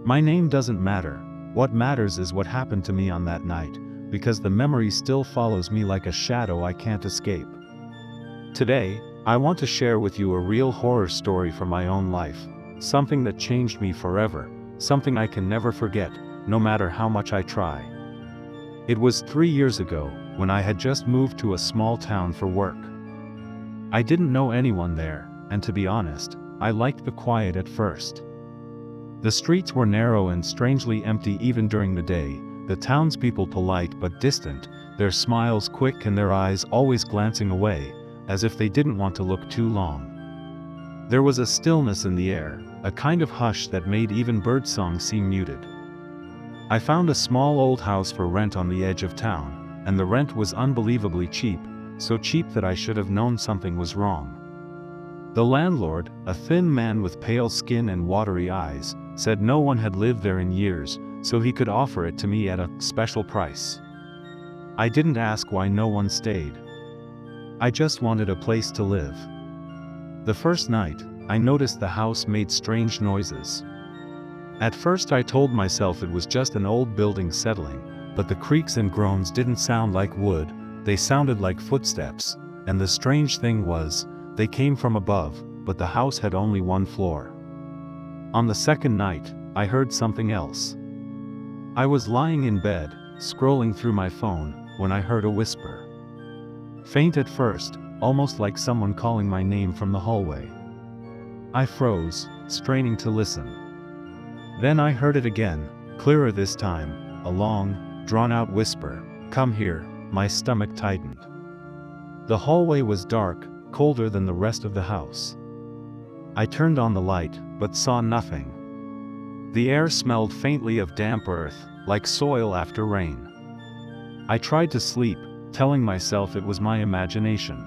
My name doesn't matter. What matters is what happened to me on that night, because the memory still follows me like a shadow I can't escape. Today, I want to share with you a real horror story from my own life, something that changed me forever, something I can never forget, no matter how much I try. It was 3 years ago, when I had just moved to a small town for work. I didn't know anyone there, and to be honest, I liked the quiet at first. The streets were narrow and strangely empty even during the day, the townspeople polite but distant, their smiles quick and their eyes always glancing away, as if they didn't want to look too long. There was a stillness in the air, a kind of hush that made even birdsong seem muted. I found a small old house for rent on the edge of town, and the rent was unbelievably cheap, so cheap that I should have known something was wrong. The landlord, a thin man with pale skin and watery eyes, said no one had lived there in years, so he could offer it to me at a special price. I didn't ask why no one stayed. I just wanted a place to live. The first night, I noticed the house made strange noises. At first I told myself it was just an old building settling, but the creaks and groans didn't sound like wood, they sounded like footsteps, and the strange thing was, they came from above, but the house had only one floor. On the second night, I heard something else. I was lying in bed, scrolling through my phone, when I heard a whisper. Faint at first, almost like someone calling my name from the hallway. I froze, straining to listen. Then I heard it again, clearer this time, a long, drawn-out whisper, "Come here." My stomach tightened. The hallway was dark, colder than the rest of the house. I turned on the light, but saw nothing. The air smelled faintly of damp earth, like soil after rain. I tried to sleep, telling myself it was my imagination.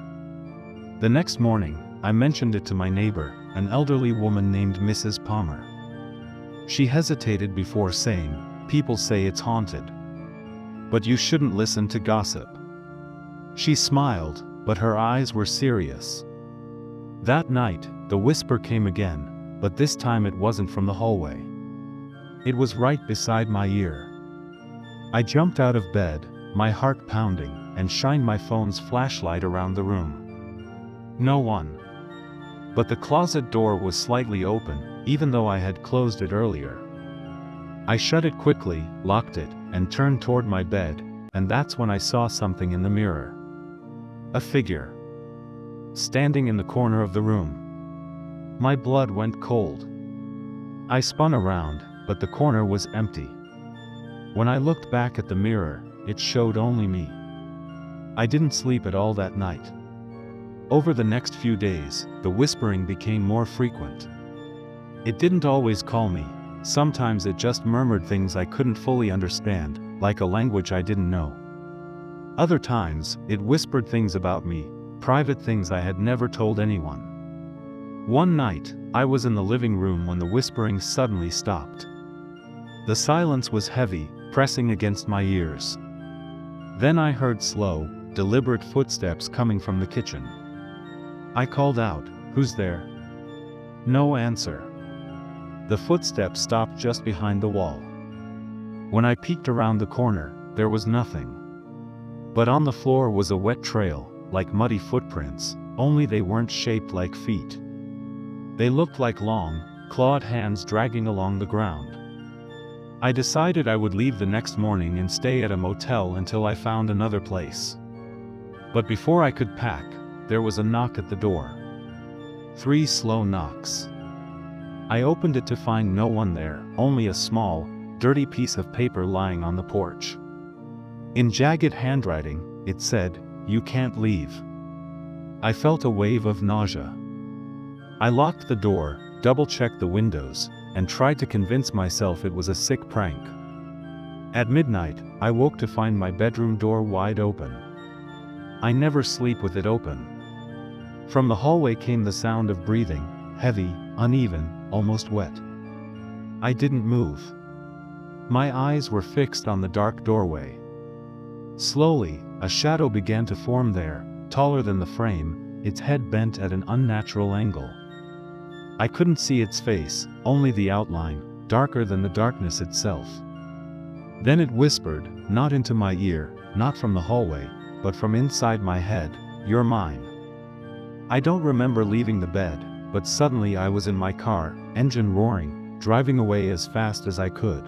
The next morning, I mentioned it to my neighbor, an elderly woman named Mrs. Palmer. She hesitated before saying, "People say it's haunted. But you shouldn't listen to gossip." She smiled, but her eyes were serious. That night, the whisper came again, but this time it wasn't from the hallway. It was right beside my ear. I jumped out of bed, my heart pounding, and shined my phone's flashlight around the room. No one. But the closet door was slightly open, even though I had closed it earlier. I shut it quickly, locked it, and turned toward my bed, and that's when I saw something in the mirror. A figure. Standing in the corner of the room. My blood went cold. I spun around, but the corner was empty. When I looked back at the mirror, it showed only me. I didn't sleep at all that night. Over the next few days, the whispering became more frequent. It didn't always call me, sometimes it just murmured things I couldn't fully understand, like a language I didn't know. Other times, it whispered things about me, private things I had never told anyone. One night, I was in the living room when the whispering suddenly stopped. The silence was heavy, pressing against my ears. Then I heard slow, deliberate footsteps coming from the kitchen. I called out, "Who's there?" No answer. The footsteps stopped just behind the wall. When I peeked around the corner, there was nothing. But on the floor was a wet trail, like muddy footprints, only they weren't shaped like feet. They looked like long, clawed hands dragging along the ground. I decided I would leave the next morning and stay at a motel until I found another place. But before I could pack, there was a knock at the door. 3 slow knocks. I opened it to find no one there, only a small, dirty piece of paper lying on the porch. In jagged handwriting, it said, "You can't leave." I felt a wave of nausea. I locked the door, double-checked the windows, and tried to convince myself it was a sick prank. At midnight, I woke to find my bedroom door wide open. I never sleep with it open. From the hallway came the sound of breathing, heavy, uneven, almost wet. I didn't move. My eyes were fixed on the dark doorway. Slowly, a shadow began to form there, taller than the frame, its head bent at an unnatural angle. I couldn't see its face, only the outline, darker than the darkness itself. Then it whispered, not into my ear, not from the hallway, but from inside my head, "You're mine." I don't remember leaving the bed, but suddenly I was in my car, engine roaring, driving away as fast as I could.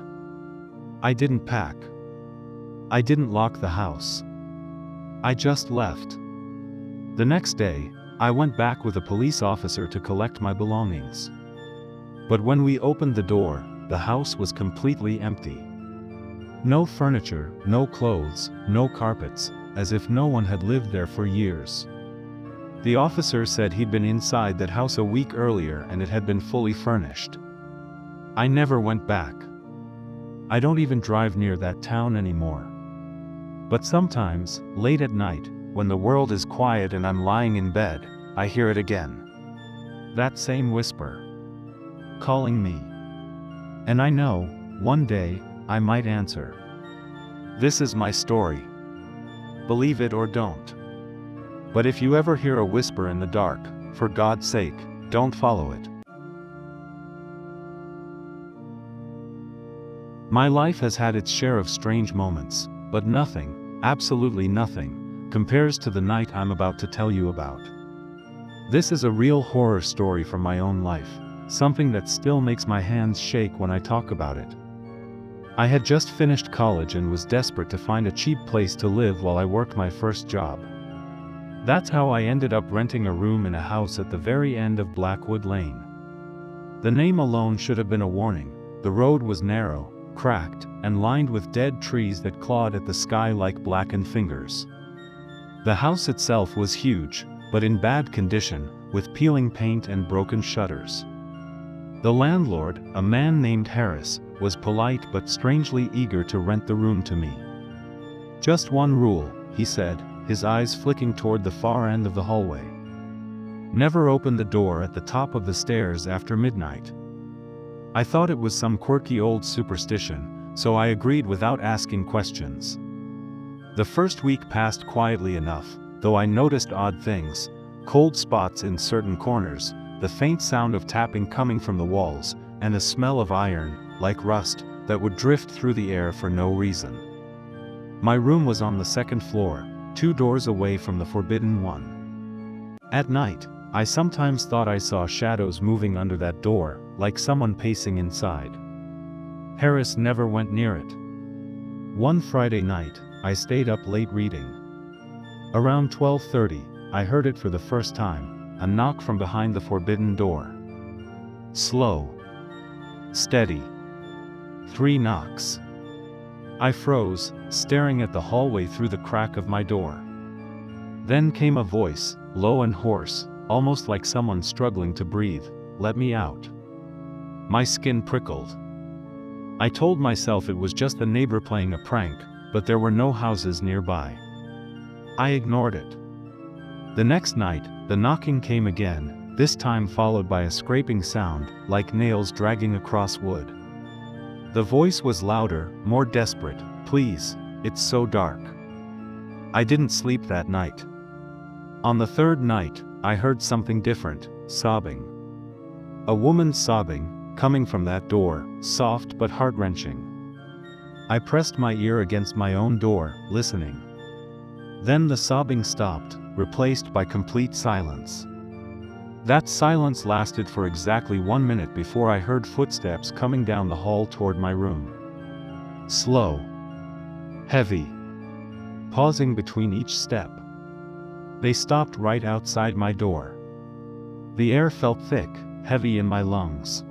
I didn't pack. I didn't lock the house. I just left. The next day, I went back with a police officer to collect my belongings. But when we opened the door, the house was completely empty. No furniture, no clothes, no carpets, as if no one had lived there for years. The officer said he'd been inside that house a week earlier and it had been fully furnished. I never went back. I don't even drive near that town anymore. But sometimes, late at night, when the world is quiet and I'm lying in bed, I hear it again. That same whisper. Calling me. And I know, one day, I might answer. This is my story. Believe it or don't. But if you ever hear a whisper in the dark, for God's sake, don't follow it. My life has had its share of strange moments, but nothing, absolutely nothing, compares to the night I'm about to tell you about. This is a real horror story from my own life, something that still makes my hands shake when I talk about it. I had just finished college and was desperate to find a cheap place to live while I worked my first job. That's how I ended up renting a room in a house at the very end of Blackwood Lane. The name alone should have been a warning. The road was narrow, cracked, and lined with dead trees that clawed at the sky like blackened fingers. The house itself was huge, but in bad condition, with peeling paint and broken shutters. The landlord, a man named Harris, was polite but strangely eager to rent the room to me. Just one rule, he said, his eyes flicking toward the far end of the hallway. Never open the door at the top of the stairs after midnight. I thought it was some quirky old superstition, so I agreed without asking questions. The first week passed quietly enough, though I noticed odd things, cold spots in certain corners, the faint sound of tapping coming from the walls, and a smell of iron, like rust, that would drift through the air for no reason. My room was on the second floor, 2 doors away from the forbidden one. At night, I sometimes thought I saw shadows moving under that door, like someone pacing inside. Harris never went near it. One Friday night, I stayed up late reading. Around 12:30, I heard it for the first time, a knock from behind the forbidden door. Slow. Steady. 3 knocks. I froze, staring at the hallway through the crack of my door. Then came a voice, low and hoarse, almost like someone struggling to breathe, "Let me out." My skin prickled. I told myself it was just a neighbor playing a prank, but there were no houses nearby. I ignored it. The next night, the knocking came again, this time followed by a scraping sound, like nails dragging across wood. The voice was louder, more desperate, "Please, it's so dark." I didn't sleep that night. On the third night, I heard something different, sobbing. A woman sobbing, coming from that door, soft but heart-wrenching. I pressed my ear against my own door, listening. Then the sobbing stopped, replaced by complete silence. That silence lasted for exactly 1 minute before I heard footsteps coming down the hall toward my room. Slow. Heavy. Pausing between each step. They stopped right outside my door. The air felt thick, heavy in my lungs.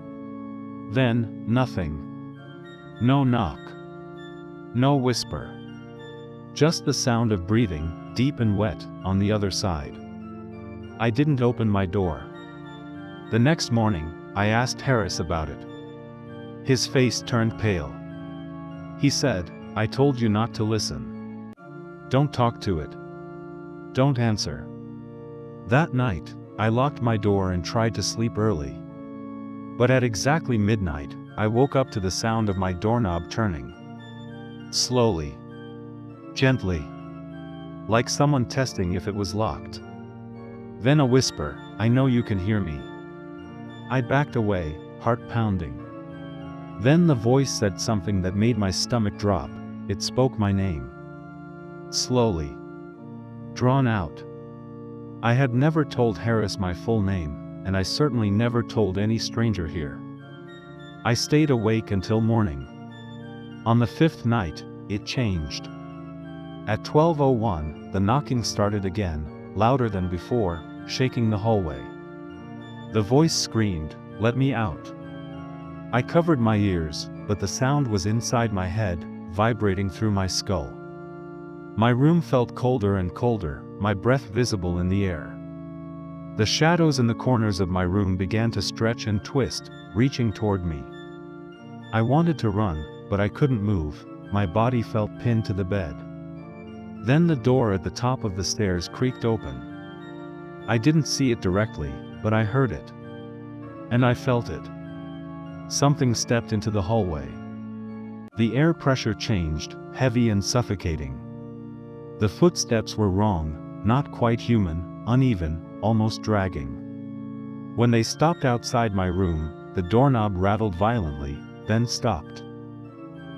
Then, nothing. No knock. No whisper. Just the sound of breathing, deep and wet, on the other side. I didn't open my door. The next morning, I asked Harris about it. His face turned pale. He said, "I told you not to listen. Don't talk to it. Don't answer." That night, I locked my door and tried to sleep early. But at exactly midnight, I woke up to the sound of my doorknob turning. Slowly. Gently. Like someone testing if it was locked. Then a whisper, "I know you can hear me." I backed away, heart pounding. Then the voice said something that made my stomach drop. It spoke my name. Slowly. Drawn out. I had never told Harris my full name, and I certainly never told any stranger here. I stayed awake until morning. On the fifth night, it changed. At 12:01, the knocking started again, louder than before, shaking the hallway. The voice screamed, "Let me out." I covered my ears, but the sound was inside my head, vibrating through my skull. My room felt colder and colder, my breath visible in the air. The shadows in the corners of my room began to stretch and twist, reaching toward me. I wanted to run, but I couldn't move, my body felt pinned to the bed. Then the door at the top of the stairs creaked open. I didn't see it directly, but I heard it. And I felt it. Something stepped into the hallway. The air pressure changed, heavy and suffocating. The footsteps were wrong, not quite human, uneven, almost dragging. When they stopped outside my room, the doorknob rattled violently, then stopped.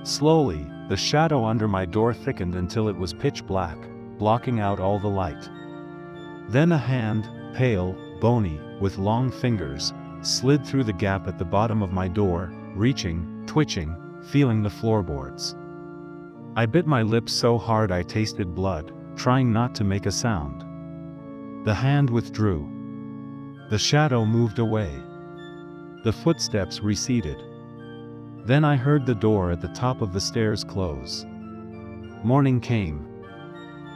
Slowly, the shadow under my door thickened until it was pitch black, blocking out all the light. Then a hand, pale, bony, with long fingers, slid through the gap at the bottom of my door, reaching, twitching, feeling the floorboards. I bit my lips so hard I tasted blood, trying not to make a sound. The hand withdrew. The shadow moved away. The footsteps receded. Then I heard the door at the top of the stairs close. Morning came.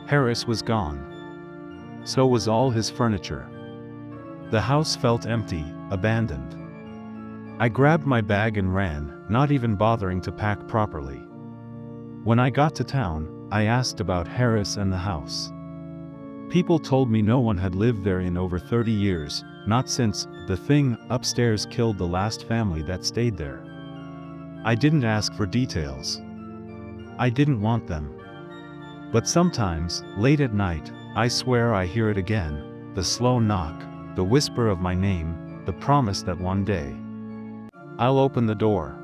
Harris was gone. So was all his furniture. The house felt empty, abandoned. I grabbed my bag and ran, not even bothering to pack properly. When I got to town, I asked about Harris and the house. People told me no one had lived there in over 30 years, not since the thing upstairs killed the last family that stayed there. I didn't ask for details. I didn't want them. But sometimes, late at night, I swear I hear it again, the slow knock, the whisper of my name, the promise that one day I'll open the door.